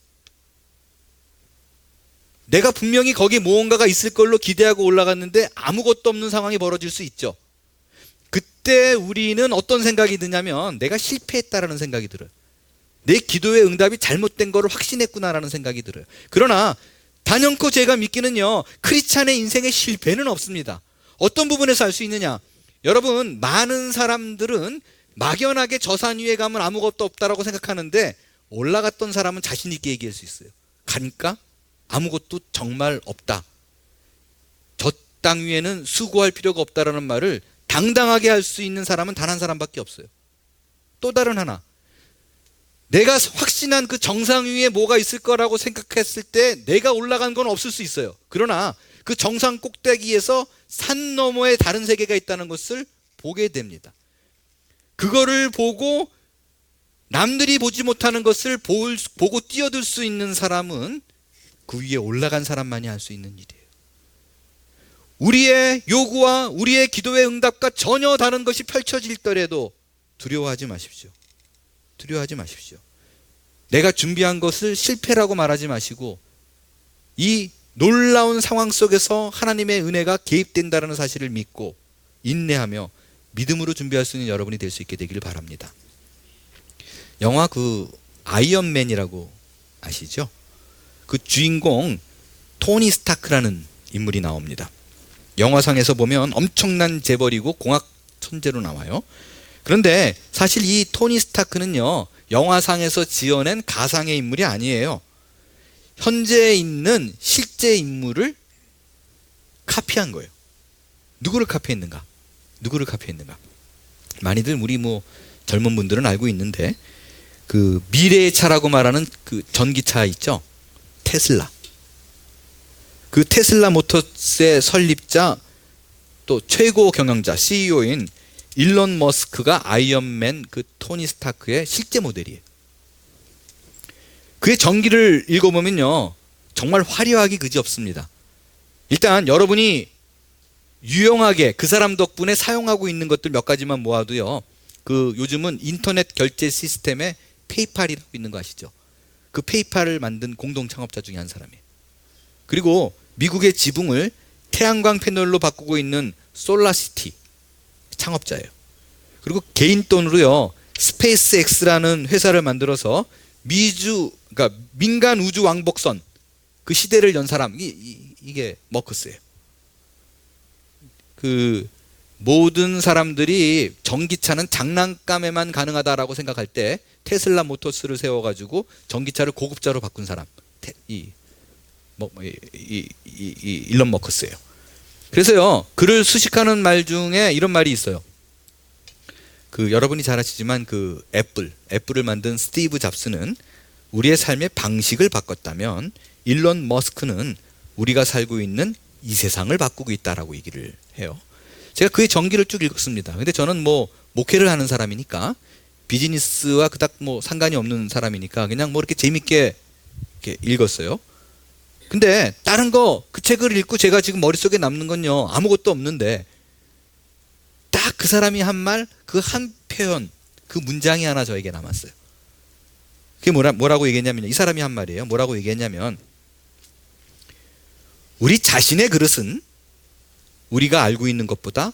Speaker 1: 내가 분명히 거기 무언가가 있을 걸로 기대하고 올라갔는데 아무것도 없는 상황이 벌어질 수 있죠. 그때 우리는 어떤 생각이 드냐면 내가 실패했다라는 생각이 들어요. 내 기도의 응답이 잘못된 거를 확신했구나라는 생각이 들어요. 그러나 단연코 제가 믿기는요, 크리스찬의 인생에 실패는 없습니다. 어떤 부분에서 알 수 있느냐? 여러분, 많은 사람들은 막연하게 저 산 위에 가면 아무것도 없다라고 생각하는데 올라갔던 사람은 자신 있게 얘기할 수 있어요. 가니까 아무것도 정말 없다. 저 땅 위에는 수고할 필요가 없다라는 말을 당당하게 할 수 있는 사람은 단 한 사람밖에 없어요. 또 다른 하나, 내가 확신한 그 정상 위에 뭐가 있을 거라고 생각했을 때 내가 올라간 건 없을 수 있어요. 그러나 그 정상 꼭대기에서 산 너머에 다른 세계가 있다는 것을 보게 됩니다. 그거를 보고 남들이 보지 못하는 것을 보고 뛰어들 수 있는 사람은 그 위에 올라간 사람만이 할 수 있는 일이에요. 우리의 요구와 우리의 기도의 응답과 전혀 다른 것이 펼쳐질더라도 두려워하지 마십시오. 두려워하지 마십시오. 내가 준비한 것을 실패라고 말하지 마시고 이 놀라운 상황 속에서 하나님의 은혜가 개입된다는 사실을 믿고 인내하며 믿음으로 준비할 수 있는 여러분이 될 수 있게 되기를 바랍니다. 영화 아이언맨이라고 아시죠? 그 주인공 토니 스타크라는 인물이 나옵니다. 영화상에서 보면 엄청난 재벌이고 공학 천재로 나와요. 그런데 사실 이 토니 스타크는요, 영화상에서 지어낸 가상의 인물이 아니에요. 현재 있는 실제 인물을 카피한 거예요. 누구를 카피했는가? 많이들 우리 젊은 분들은 알고 있는데, 그 미래의 차라고 말하는 그 전기차 있죠? 테슬라. 그 테슬라 모터스의 설립자, 또 최고 경영자, CEO인 일론 머스크가 아이언맨 그 토니 스타크의 실제 모델이에요. 그의 전기를 읽어보면요, 정말 화려하기 그지없습니다. 일단 여러분이 유용하게 그 사람 덕분에 사용하고 있는 것들 몇 가지만 모아도요, 그 요즘은 인터넷 결제 시스템에 페이팔이라고 있는 거 아시죠? 그 페이팔을 만든 공동 창업자 중에 한 사람이에요. 그리고 미국의 지붕을 태양광 패널로 바꾸고 있는 솔라시티 창업자예요. 그리고 개인 돈으로요, 스페이스X라는 회사를 만들어서 그러니까 민간 우주 왕복선 그 시대를 연 사람, 이게 머스크예요. 그 모든 사람들이 전기차는 장난감에만 가능하다라고 생각할 때 테슬라 모터스를 세워가지고 전기차를 고급차로 바꾼 사람, 일론 머스크예요. 그래서요, 그를 수식하는 말 중에 이런 말이 있어요. 그 여러분이 잘 아시지만 그 애플을 만든 스티브 잡스는 우리의 삶의 방식을 바꿨다면, 일론 머스크는 우리가 살고 있는 이 세상을 바꾸고 있다라고 얘기를 해요. 제가 그의 전기를 쭉 읽었습니다. 근데 저는 목회를 하는 사람이니까, 비즈니스와 그닥 상관이 없는 사람이니까 그냥 이렇게 재밌게 이렇게 읽었어요. 근데 다른 그 책을 읽고 제가 지금 머릿속에 남는 건요, 아무것도 없는데 딱 그 사람이 한 말, 그 한 표현, 그 문장이 하나 저에게 남았어요. 그게 뭐라고 얘기했냐면요, 이 사람이 한 말이에요. 뭐라고 얘기했냐면, 우리 자신의 그릇은 우리가 알고 있는 것보다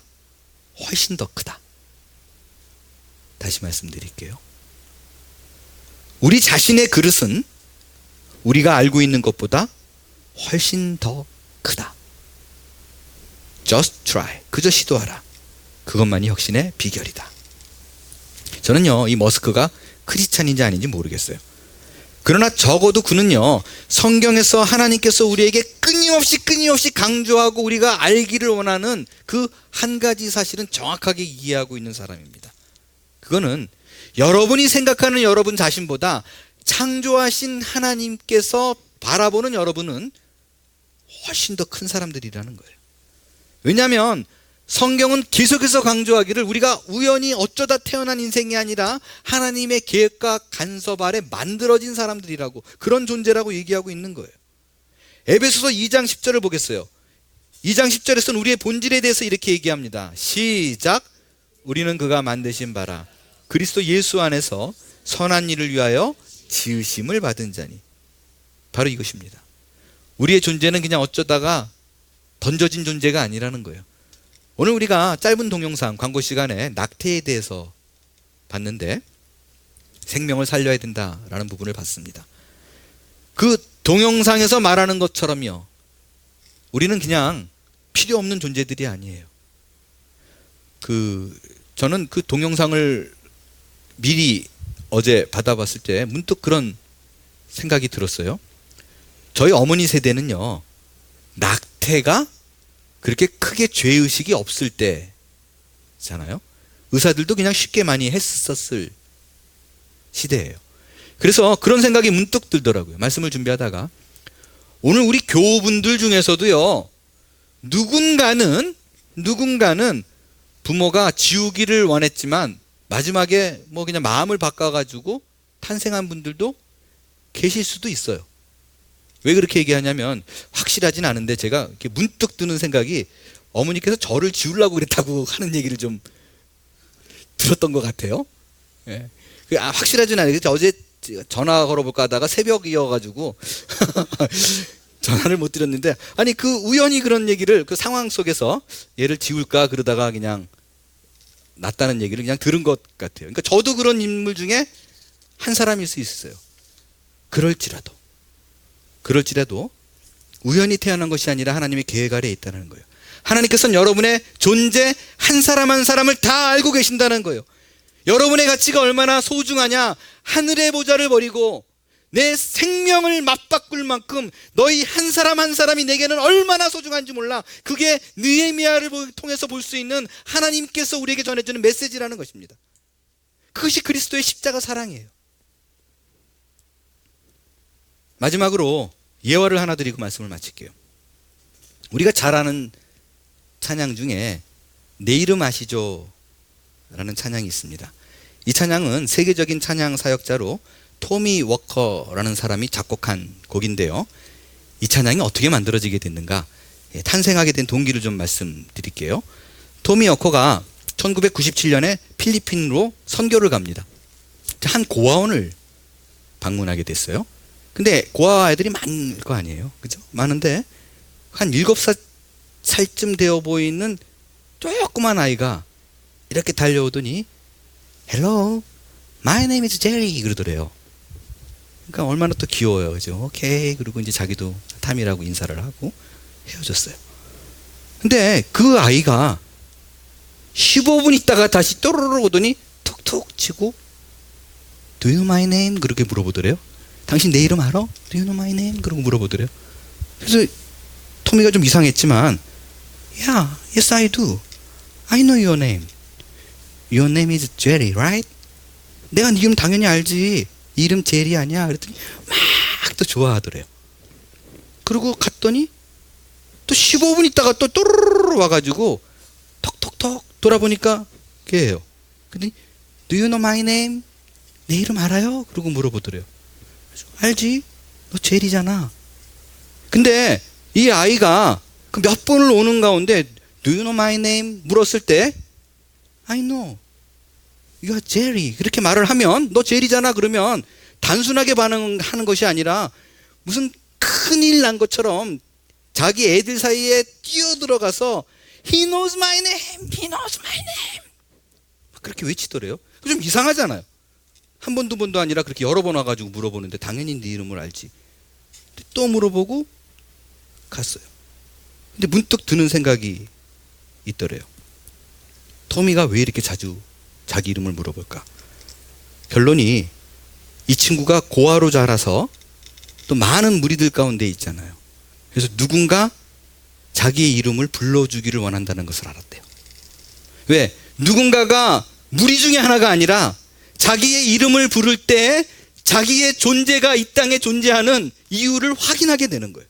Speaker 1: 훨씬 더 크다. 다시 말씀드릴게요. 우리 자신의 그릇은 우리가 알고 있는 것보다 훨씬 더 크다. Just try. 그저 시도하라. 그것만이 혁신의 비결이다. 저는요, 이 머스크가 크리스찬인지 아닌지 모르겠어요. 그러나 적어도 그는요, 성경에서 하나님께서 우리에게 끊임없이 강조하고 우리가 알기를 원하는 그 한 가지 사실은 정확하게 이해하고 있는 사람입니다. 그거는 여러분이 생각하는 여러분 자신보다 창조하신 하나님께서 바라보는 여러분은 훨씬 더 큰 사람들이라는 거예요. 왜냐하면 성경은 계속해서 강조하기를 우리가 우연히 어쩌다 태어난 인생이 아니라 하나님의 계획과 간섭 아래 만들어진 사람들이라고, 그런 존재라고 얘기하고 있는 거예요. 에베소서 2장 10절을 보겠어요. 2장 10절에서는 우리의 본질에 대해서 이렇게 얘기합니다. 시작. 우리는 그가 만드신 바라 그리스도 예수 안에서 선한 일을 위하여 지으심을 받은 자니. 바로 이것입니다. 우리의 존재는 그냥 어쩌다가 던져진 존재가 아니라는 거예요. 오늘 우리가 짧은 동영상 광고 시간에 낙태에 대해서 봤는데, 생명을 살려야 된다라는 부분을 봤습니다. 그 동영상에서 말하는 것처럼요, 우리는 그냥 필요 없는 존재들이 아니에요. 저는 그 동영상을 미리 어제 받아봤을 때 문득 그런 생각이 들었어요. 저희 어머니 세대는요, 낙태가 그렇게 크게 죄의식이 없을 때잖아요. 의사들도 그냥 쉽게 많이 했었을 시대예요. 그래서 그런 생각이 문득 들더라고요. 말씀을 준비하다가, 오늘 우리 교우분들 중에서도요, 누군가는 부모가 지우기를 원했지만 마지막에 그냥 마음을 바꿔가지고 탄생한 분들도 계실 수도 있어요. 왜 그렇게 얘기하냐면, 확실하진 않은데 제가 이렇게 문득 드는 생각이, 어머니께서 저를 지우려고 그랬다고 하는 얘기를 좀 들었던 것 같아요. 예. 확실하진 않아요. 어제 전화 걸어볼까 하다가 새벽이어가지고 전화를 못 드렸는데, 아니 그 우연히 그런 얘기를 그 상황 속에서 얘를 지울까 그러다가 그냥 났다는 얘기를 그냥 들은 것 같아요. 그러니까 저도 그런 인물 중에 한 사람일 수 있어요. 그럴지라도 우연히 태어난 것이 아니라 하나님의 계획 아래에 있다는 거예요. 하나님께서는 여러분의 존재 한 사람 한 사람을 다 알고 계신다는 거예요. 여러분의 가치가 얼마나 소중하냐, 하늘의 보좌를 버리고 내 생명을 맞바꿀 만큼 너희 한 사람 한 사람이 내게는 얼마나 소중한지 몰라. 그게 느헤미야를 통해서 볼 수 있는 하나님께서 우리에게 전해주는 메시지라는 것입니다. 그것이 그리스도의 십자가 사랑이에요. 마지막으로 예화를 하나 드리고 말씀을 마칠게요. 우리가 잘 아는 찬양 중에 내 이름 아시죠? 라는 찬양이 있습니다. 이 찬양은 세계적인 찬양 사역자로 토미 워커라는 사람이 작곡한 곡인데요. 이 찬양이 어떻게 만들어지게 됐는가, 탄생하게 된 동기를 좀 말씀드릴게요. 토미 워커가 1997년에 필리핀으로 선교를 갑니다. 한 고아원을 방문하게 됐어요. 근데 고아 아이들이 많을 거 아니에요, 그죠? 많은데 한 7살쯤 되어 보이는 조그만 아이가 이렇게 달려오더니 Hello, my name is Jerry 그러더래요. 그러니까 얼마나 또 귀여워요, 그죠? 오케이. 그리고 이제 자기도 탐이라고 인사를 하고 헤어졌어요. 근데 그 아이가 15분 있다가 다시 또르르 오더니 툭툭 치고 Do you know my name? 그렇게 물어보더래요. 당신 내 이름 알아? Do you know my name? 그러고 물어보더래요. 그래서 토미가 좀 이상했지만 Yeah, yes I do. I know your name. Your name is Jerry, right? 내가 네 이름 당연히 알지. 이름 제리 아니야? 그랬더니 막 또 좋아하더래요. 그리고 갔더니 또 15분 있다가 또 또르르르 와가지고 톡톡톡 돌아보니까 걔예요. 근데 Do you know my name? 내 이름 알아요? 그러고 물어보더래요. 알지? 너 제리잖아. 근데 이 아이가 그 몇 번을 오는 가운데 Do you know my name? 물었을 때 I know. You are Jerry. 그렇게 말을 하면 너 제리잖아 그러면 단순하게 반응하는 것이 아니라 무슨 큰일 난 것처럼 자기 애들 사이에 뛰어들어가서 He knows my name. He knows my name. 그렇게 외치더래요. 좀 이상하잖아요. 한 번, 두 번도 아니라 그렇게 여러 번 와가지고 물어보는데 당연히 네 이름을 알지. 또 물어보고 갔어요. 근데 문득 드는 생각이 있더래요. 토미가 왜 이렇게 자주 자기 이름을 물어볼까? 결론이 이 친구가 고아로 자라서 또 많은 무리들 가운데 있잖아요. 그래서 누군가 자기의 이름을 불러주기를 원한다는 것을 알았대요. 왜? 누군가가 무리 중에 하나가 아니라 자기의 이름을 부를 때 자기의 존재가 이 땅에 존재하는 이유를 확인하게 되는 거예요.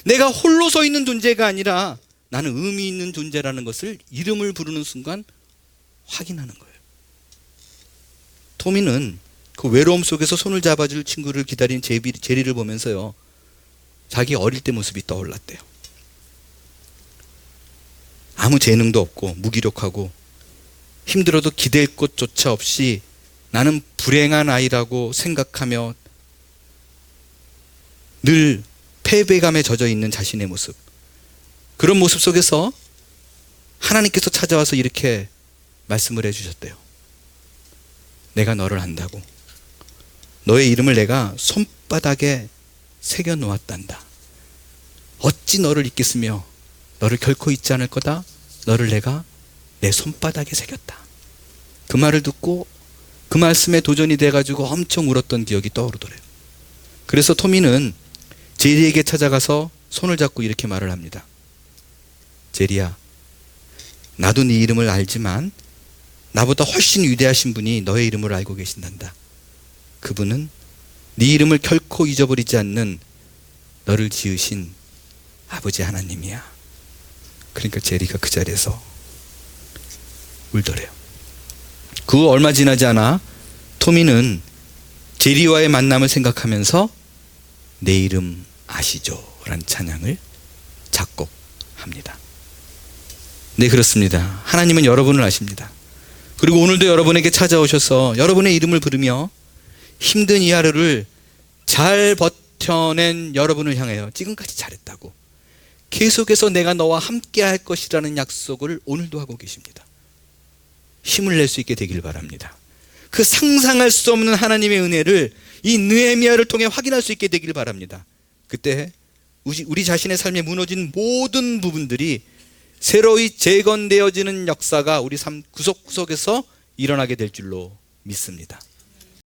Speaker 1: 내가 홀로 서 있는 존재가 아니라 나는 의미 있는 존재라는 것을 이름을 부르는 순간 확인하는 거예요. 토미는 그 외로움 속에서 손을 잡아줄 친구를 기다린 제리를 보면서요, 자기 어릴 때 모습이 떠올랐대요. 아무 재능도 없고 무기력하고 힘들어도 기댈 곳조차 없이 나는 불행한 아이라고 생각하며 늘 패배감에 젖어 있는 자신의 모습, 그런 모습 속에서 하나님께서 찾아와서 이렇게 말씀을 해주셨대요. 내가 너를 안다고. 너의 이름을 내가 손바닥에 새겨 놓았단다. 어찌 너를 잊겠으며 너를 결코 잊지 않을 거다. 너를 내가 내 손바닥에 새겼다. 그 말을 듣고 그 말씀에 도전이 돼가지고 엄청 울었던 기억이 떠오르더래요. 그래서 토미는 제리에게 찾아가서 손을 잡고 이렇게 말을 합니다. 제리야, 나도 네 이름을 알지만 나보다 훨씬 위대하신 분이 너의 이름을 알고 계신단다. 그분은 네 이름을 결코 잊어버리지 않는 너를 지으신 아버지 하나님이야. 그러니까 제리가 그 자리에서 울더래요. 그 얼마 지나지 않아 토미는 제리와의 만남을 생각하면서 내 이름 아시죠? 라는 찬양을 작곡합니다. 네, 그렇습니다. 하나님은 여러분을 아십니다. 그리고 오늘도 여러분에게 찾아오셔서 여러분의 이름을 부르며 힘든 이 하루를 잘 버텨낸 여러분을 향하여 지금까지 잘했다고, 계속해서 내가 너와 함께 할 것이라는 약속을 오늘도 하고 계십니다. 힘을 낼 수 있게 되길 바랍니다. 그 상상할 수 없는 하나님의 은혜를 이 느헤미야를 통해 확인할 수 있게 되길 바랍니다. 그때 우리 자신의 삶에 무너진 모든 부분들이 새로이 재건되어지는 역사가 우리 삶 구석구석에서 일어나게 될 줄로 믿습니다.